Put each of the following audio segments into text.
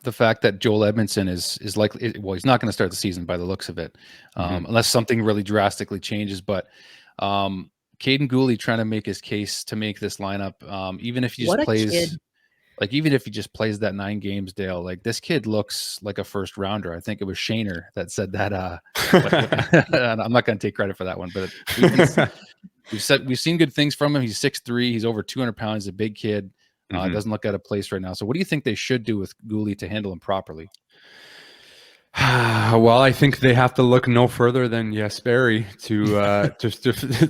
the fact that Joel Edmundson is likely, well, he's not going to start the season by the looks of it, unless something really drastically changes. But Kaiden Guhle trying to make his case to make this lineup, even if he just plays, like even if he just plays that 9 games, Dale, like this kid looks like a first rounder. I think it was Shaner that said that. I'm not going to take credit for that one, but we've seen good things from him. He's 6'3", he's over 200 pounds, he's a big kid. Doesn't look out of place right now. So what do you think they should do with Guhle to handle him properly? Well, I think they have to look no further than Jesperi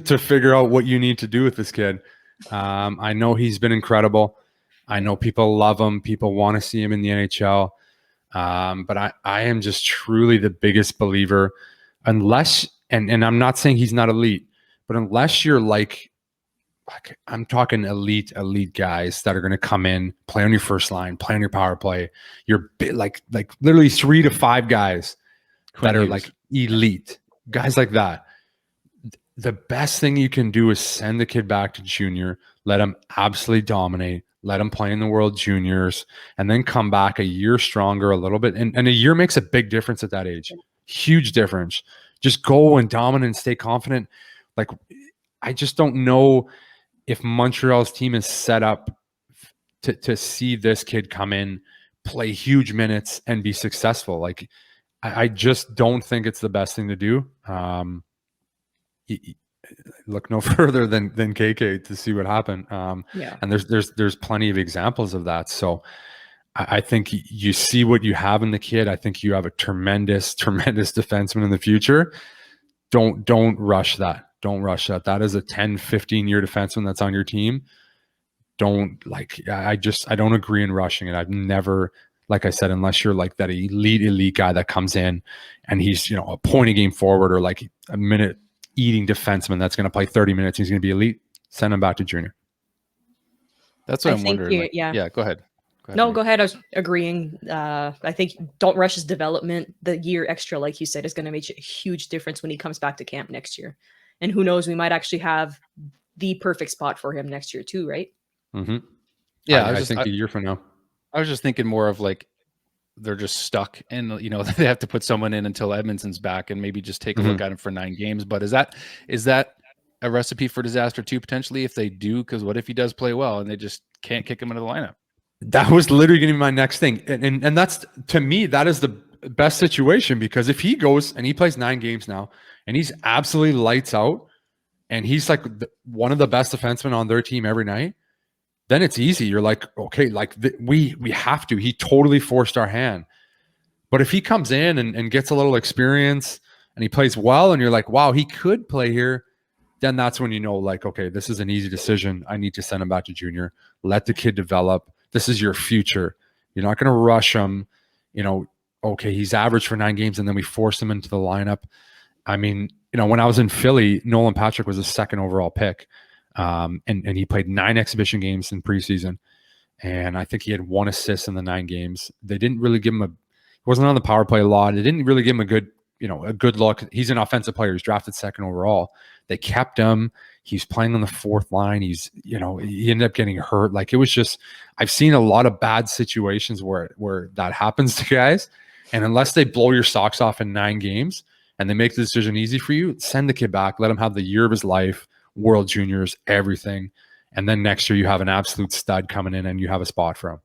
to figure out what you need to do with this kid. I know he's been incredible. I know people love him. People want to see him in the NHL. But I am just truly the biggest believer, unless, and I'm not saying he's not elite, but unless you're like I'm talking elite guys that are going to come in, play on your first line, play on your power play. You're like literally 3 to 5 guys that are like elite guys like that. The best thing you can do is send the kid back to junior, let him absolutely dominate, let him play in the World Juniors, and then come back a year stronger a little bit. And a year makes a big difference at that age. Huge difference. Just go and dominate and stay confident. Like, I just don't know if Montreal's team is set up to see this kid come in, play huge minutes, and be successful. Like, I just don't think it's the best thing to do. Look no further than KK to see what happened. And there's plenty of examples of that. So I think you see what you have in the kid. I think you have a tremendous defenseman in the future. Don't rush that. Don't rush that. That is a 10, 15-year defenseman that's on your team. I don't agree in rushing it. I've never, like I said, unless you're like that elite guy that comes in and he's, a point a game forward or like a minute eating defenseman that's going to play 30 minutes, he's going to be elite, send him back to junior. That's what I'm wondering. Yeah, go ahead. No, go ahead. I was agreeing. I think don't rush his development. The year extra, like you said, is going to make a huge difference when he comes back to camp next year. And who knows, we might actually have the perfect spot for him next year too, right? Mm-hmm. Yeah, I think a year from now. I was just thinking more of like they're just stuck and, they have to put someone in until Edmundson's back and maybe just take a look at him for 9 games. But is that a recipe for disaster too, potentially, if they do? Because what if he does play well and they just can't kick him into the lineup? That was literally going to be my next thing. And that's, to me, that is the best situation, because if he goes and he plays 9 games now and he's absolutely lights out and he's like one of the best defensemen on their team every night, then it's easy. You're like, okay, like we have to. He totally forced our hand. But if he comes in and gets a little experience and he plays well and you're like, wow, he could play here, then that's when like, okay, this is an easy decision. I need to send him back to junior. Let the kid develop. This is your future. You're not going to rush him. Okay, he's average for 9 games and then we force him into the lineup. I mean, when I was in Philly, Nolan Patrick was a 2nd overall pick. And he played 9 exhibition games in preseason. And I think he had 1 assist in the 9 games. They didn't really give him he wasn't on the power play a lot. They didn't really give him a good look. He's an offensive player. He's drafted 2nd overall. They kept him. He's playing on the 4th line. He's, he ended up getting hurt. Like, it was just, I've seen a lot of bad situations where that happens to guys. And unless they blow your socks off in 9 games and they make the decision easy for you, send the kid back, let him have the year of his life, World Juniors, everything. And then next year you have an absolute stud coming in and you have a spot for him.